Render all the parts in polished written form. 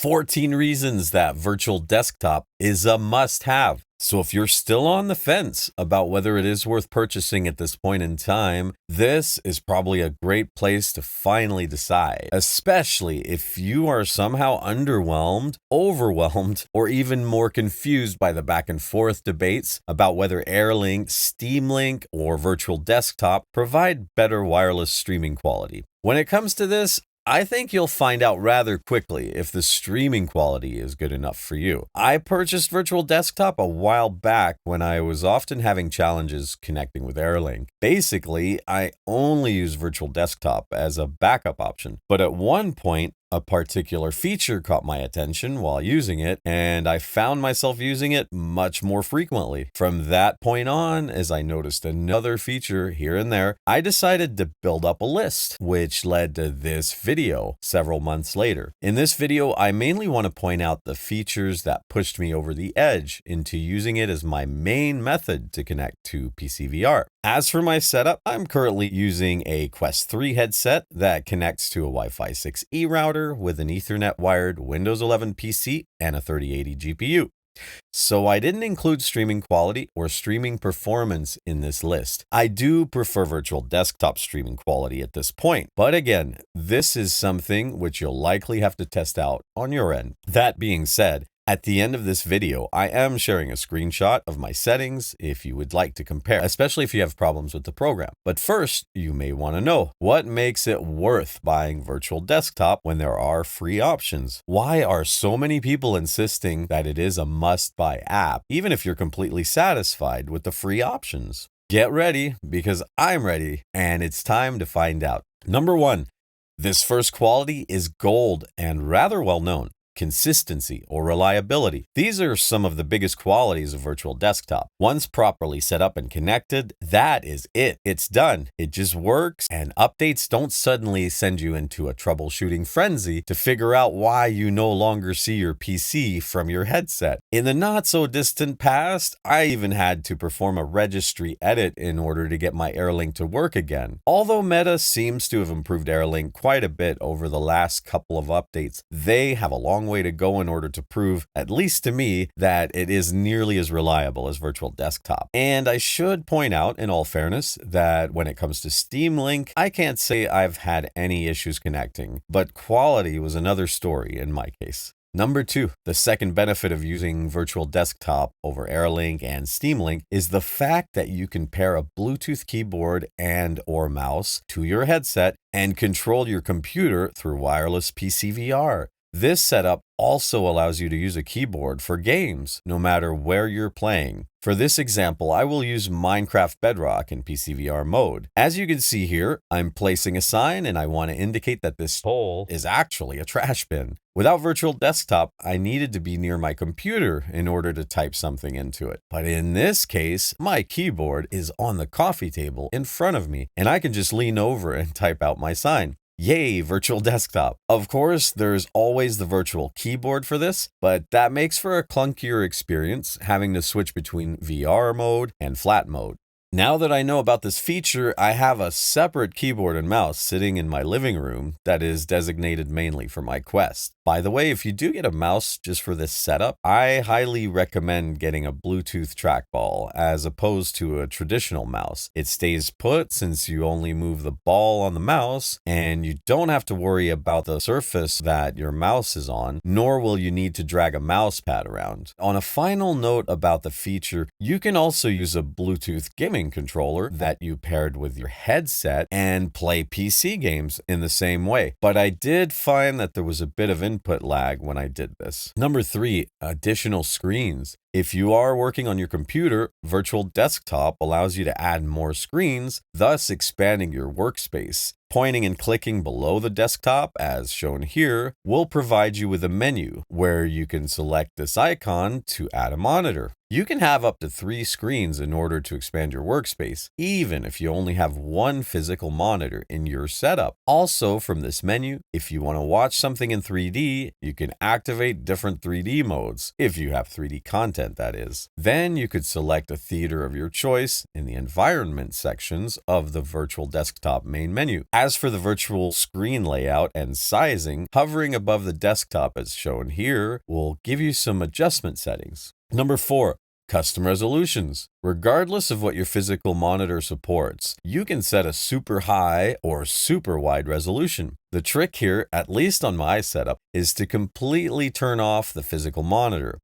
14 reasons that virtual desktop is a must-have. So if you're still on the fence about whether it is worth purchasing at this point in time, this is probably a great place to finally decide, especially if you are somehow underwhelmed, overwhelmed, or even more confused by the back and forth debates about whether AirLink, Steam Link, or Virtual Desktop provide better wireless streaming quality. When it comes to this, I think you'll find out rather quickly if the streaming quality is good enough for you. I purchased Virtual Desktop a while back when I was often having challenges connecting with AirLink. Basically, I only use Virtual Desktop as a backup option, but at one point, a particular feature caught my attention while using it, and I found myself using it much more frequently. From that point on, as I noticed another feature here and there, I decided to build up a list, which led to this video several months later. In this video, I mainly want to point out the features that pushed me over the edge into using it as my main method to connect to PCVR. As for my setup, I'm currently using a Quest 3 headset that connects to a Wi-Fi 6E router with an Ethernet wired Windows 11 PC and a 3080 GPU. So I didn't include streaming quality or streaming performance in this list. I do prefer virtual desktop streaming quality at this point, but again, this is something which you'll likely have to test out on your end. That being said, at the end of this video, I am sharing a screenshot of my settings if you would like to compare, especially if you have problems with the program. But first, you may want to know, what makes it worth buying Virtual Desktop when there are free options? Why are so many people insisting that it is a must-buy app, even if you're completely satisfied with the free options? Get ready, because I'm ready, and it's time to find out. Number 1, this first quality is gold and rather well known. Consistency or reliability. These are some of the biggest qualities of Virtual Desktop. Once properly set up and connected, that is it. It's done. It just works, and updates don't suddenly send you into a troubleshooting frenzy to figure out why you no longer see your PC from your headset. In the not so distant past, I even had to perform a registry edit in order to get my AirLink to work again. Although Meta seems to have improved AirLink quite a bit over the last couple of updates, they have a long way to go in order to prove, at least to me, that it is nearly as reliable as Virtual Desktop. And I should point out, in all fairness, that when it comes to Steam Link, I can't say I've had any issues connecting, but quality was another story in my case. Number 2, the second benefit of using Virtual Desktop over AirLink and Steam Link is the fact that you can pair a Bluetooth keyboard and/or mouse to your headset and control your computer through wireless PCVR. This setup also allows you to use a keyboard for games, no matter where you're playing. For this example, I will use Minecraft Bedrock in PCVR mode. As you can see here, I'm placing a sign and I want to indicate that this hole is actually a trash bin. Without Virtual Desktop, I needed to be near my computer in order to type something into it. But in this case, my keyboard is on the coffee table in front of me, and I can just lean over and type out my sign. Yay, Virtual Desktop. Of course, there's always the virtual keyboard for this, but that makes for a clunkier experience having to switch between VR mode and flat mode. Now that I know about this feature, I have a separate keyboard and mouse sitting in my living room that is designated mainly for my Quest. By the way, if you do get a mouse just for this setup, I highly recommend getting a Bluetooth trackball as opposed to a traditional mouse. It stays put since you only move the ball on the mouse, and you don't have to worry about the surface that your mouse is on, nor will you need to drag a mouse pad around. On a final note about the feature, you can also use a Bluetooth gaming controller that you paired with your headset and play PC games in the same way. But I did find that there was a bit of input lag when I did this. Number 3, additional screens. If you are working on your computer, Virtual Desktop allows you to add more screens, thus expanding your workspace. Pointing and clicking below the desktop, as shown here, will provide you with a menu where you can select this icon to add a monitor. You can have up to 3 screens in order to expand your workspace, even if you only have one physical monitor in your setup. Also, from this menu, if you want to watch something in 3D, you can activate different 3D modes, if you have 3D content, that is. Then you could select a theater of your choice in the environment sections of the Virtual Desktop main menu. As for the virtual screen layout and sizing, hovering above the desktop as shown here will give you some adjustment settings. Number 4. Custom resolutions. Regardless of what your physical monitor supports, you can set a super high or super wide resolution. The trick here, at least on my setup, is to completely turn off the physical monitor.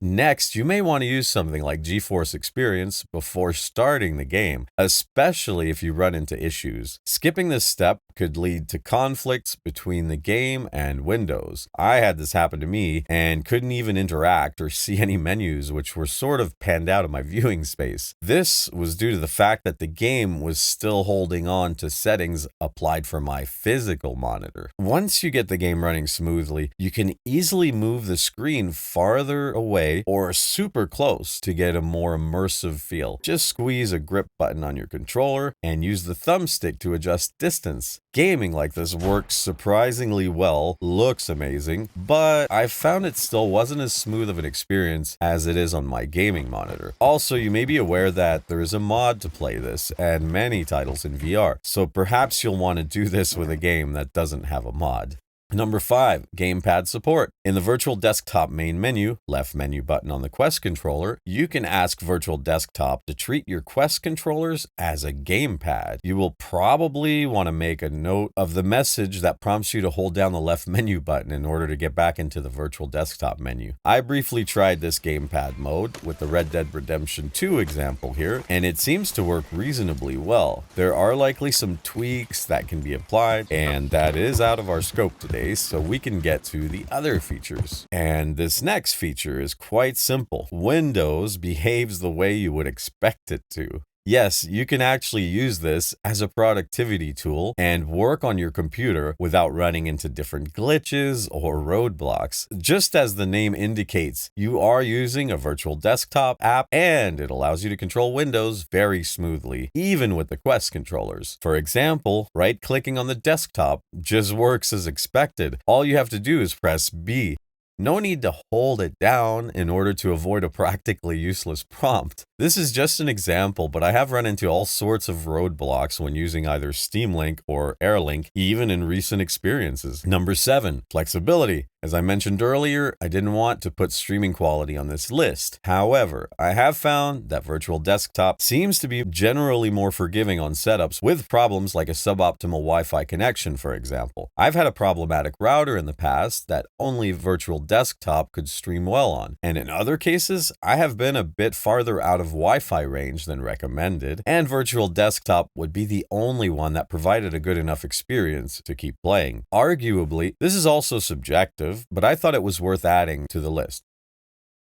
Next, you may want to use something like GeForce Experience before starting the game, especially if you run into issues. Skipping this step could lead to conflicts between the game and Windows. I had this happen to me and couldn't even interact or see any menus, which were sort of panned out of my viewing space. This was due to the fact that the game was still holding on to settings applied for my physical monitor. Once you get the game running smoothly, you can easily move the screen farther away or super close to get a more immersive feel. Just squeeze a grip button on your controller and use the thumbstick to adjust distance. Gaming like this works surprisingly well, looks amazing, but I found it still wasn't as smooth of an experience as it is on my gaming monitor. Also, you may be aware that there is a mod to play this and many titles in VR, so perhaps you'll want to do this with a game that doesn't have a mod. Number 5, gamepad support. In the Virtual Desktop main menu, left menu button on the Quest controller, you can ask Virtual Desktop to treat your Quest controllers as a gamepad. You will probably want to make a note of the message that prompts you to hold down the left menu button in order to get back into the Virtual Desktop menu. I briefly tried this gamepad mode with the Red Dead Redemption 2 example here, and it seems to work reasonably well. There are likely some tweaks that can be applied, and that is out of our scope today, so we can get to the other features. And this next feature is quite simple. Windows behaves the way you would expect it to. Yes, you can actually use this as a productivity tool and work on your computer without running into different glitches or roadblocks. Just as the name indicates, you are using a virtual desktop app and it allows you to control Windows very smoothly, even with the Quest controllers. For example, right-clicking on the desktop just works as expected. All you have to do is press B. No need to hold it down in order to avoid a practically useless prompt. This is just an example, but I have run into all sorts of roadblocks when using either Steam Link or AirLink, even in recent experiences. Number 7, flexibility. As I mentioned earlier, I didn't want to put streaming quality on this list. However, I have found that Virtual Desktop seems to be generally more forgiving on setups with problems like a suboptimal Wi-Fi connection, for example. I've had a problematic router in the past that only Virtual Desktop could stream well on, and in other cases, I have been a bit farther out of Wi-Fi range than recommended, and Virtual Desktop would be the only one that provided a good enough experience to keep playing. Arguably, this is also subjective, but I thought it was worth adding to the list.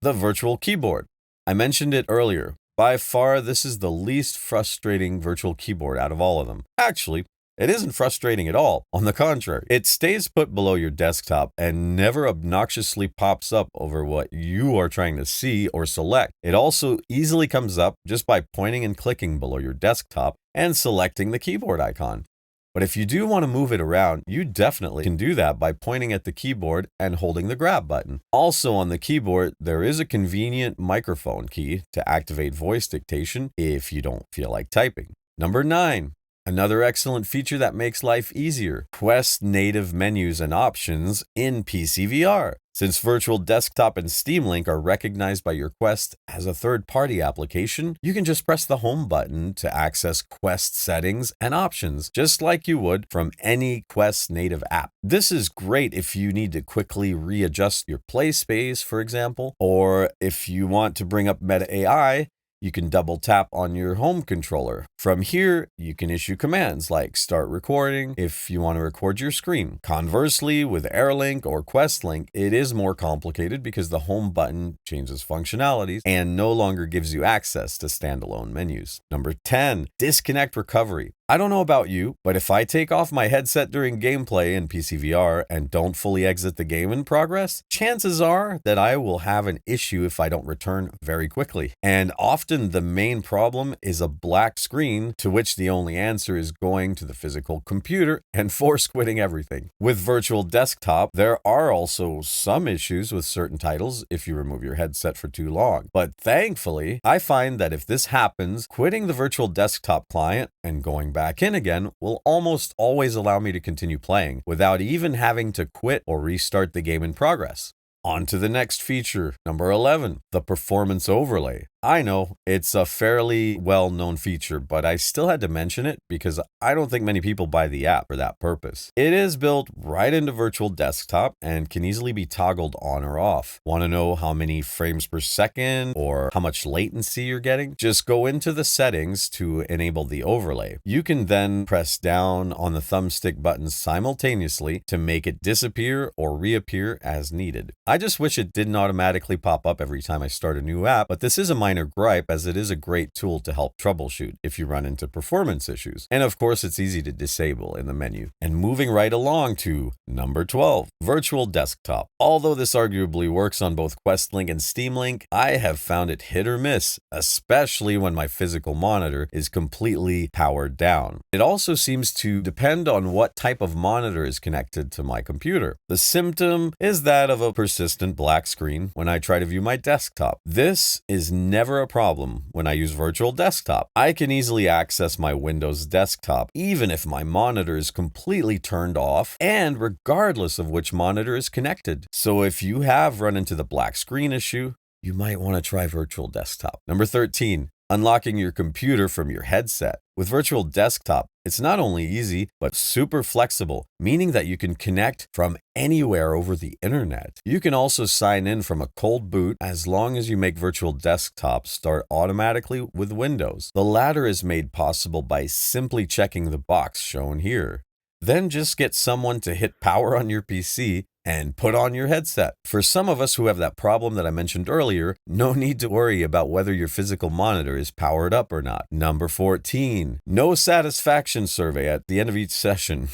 The virtual keyboard. I mentioned it earlier. By far, this is the least frustrating virtual keyboard out of all of them. Actually, it isn't frustrating at all. On the contrary, it stays put below your desktop and never obnoxiously pops up over what you are trying to see or select. It also easily comes up just by pointing and clicking below your desktop and selecting the keyboard icon. But if you do want to move it around, you definitely can do that by pointing at the keyboard and holding the grab button. Also on the keyboard, there is a convenient microphone key to activate voice dictation if you don't feel like typing. Number 9. Another excellent feature that makes life easier, Quest native menus and options in PCVR. Since Virtual Desktop and Steam Link are recognized by your Quest as a third-party application, you can just press the home button to access Quest settings and options, just like you would from any Quest native app. This is great if you need to quickly readjust your play space, for example, or if you want to bring up Meta AI. You can double tap on your home controller. From here, you can issue commands like start recording if you want to record your screen. Conversely, with AirLink or QuestLink, it is more complicated because the home button changes functionalities and no longer gives you access to standalone menus. Number 10, disconnect recovery. I don't know about you, but if I take off my headset during gameplay in PCVR and don't fully exit the game in progress, chances are that I will have an issue if I don't return very quickly. And often the main problem is a black screen to which the only answer is going to the physical computer and force quitting everything. With Virtual Desktop, there are also some issues with certain titles if you remove your headset for too long. But thankfully, I find that if this happens, quitting the Virtual Desktop client and going back in again will almost always allow me to continue playing without even having to quit or restart the game in progress. On to the next feature, number 11, the performance overlay. I know it's a fairly well-known feature, but I still had to mention it because I don't think many people buy the app for that purpose. It is built right into Virtual Desktop and can easily be toggled on or off. Want to know how many frames per second or how much latency you're getting? Just go into the settings to enable the overlay. You can then press down on the thumbstick buttons simultaneously to make it disappear or reappear as needed. I just wish it didn't automatically pop up every time I start a new app, but this is a minor gripe as it is a great tool to help troubleshoot if you run into performance issues. And of course, it's easy to disable in the menu. And moving right along to number 12, Virtual Desktop. Although this arguably works on both QuestLink and Steam Link, I have found it hit or miss, especially when my physical monitor is completely powered down. It also seems to depend on what type of monitor is connected to my computer. The symptom is that of a persistent black screen when I try to view my desktop. This is never a problem when I use Virtual Desktop. I can easily access my Windows desktop even if my monitor is completely turned off and regardless of which monitor is connected. So if you have run into the black screen issue, you might want to try Virtual Desktop. Number 13, unlocking your computer from your headset. With Virtual Desktop, it's not only easy, but super flexible, meaning that you can connect from anywhere over the internet. You can also sign in from a cold boot as long as you make Virtual Desktop start automatically with Windows. The latter is made possible by simply checking the box shown here. Then just get someone to hit power on your PC and put on your headset. For some of us who have that problem that I mentioned earlier, no need to worry about whether your physical monitor is powered up or not. Number 14, no satisfaction survey at the end of each session.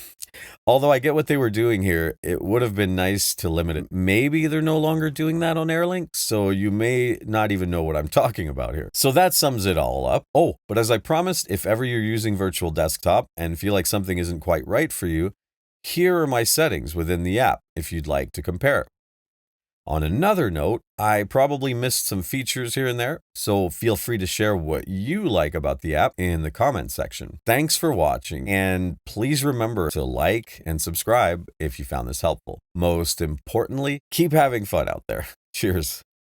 Although I get what they were doing here, it would have been nice to limit it. Maybe they're no longer doing that on Airlink, so you may not even know what I'm talking about here. So that sums it all up. Oh, but as I promised, if ever you're using Virtual Desktop and feel like something isn't quite right for you, here are my settings within the app if you'd like to compare. On another note, I probably missed some features here and there, so feel free to share what you like about the app in the comment section. Thanks for watching, and please remember to like and subscribe if you found this helpful. Most importantly, keep having fun out there. Cheers.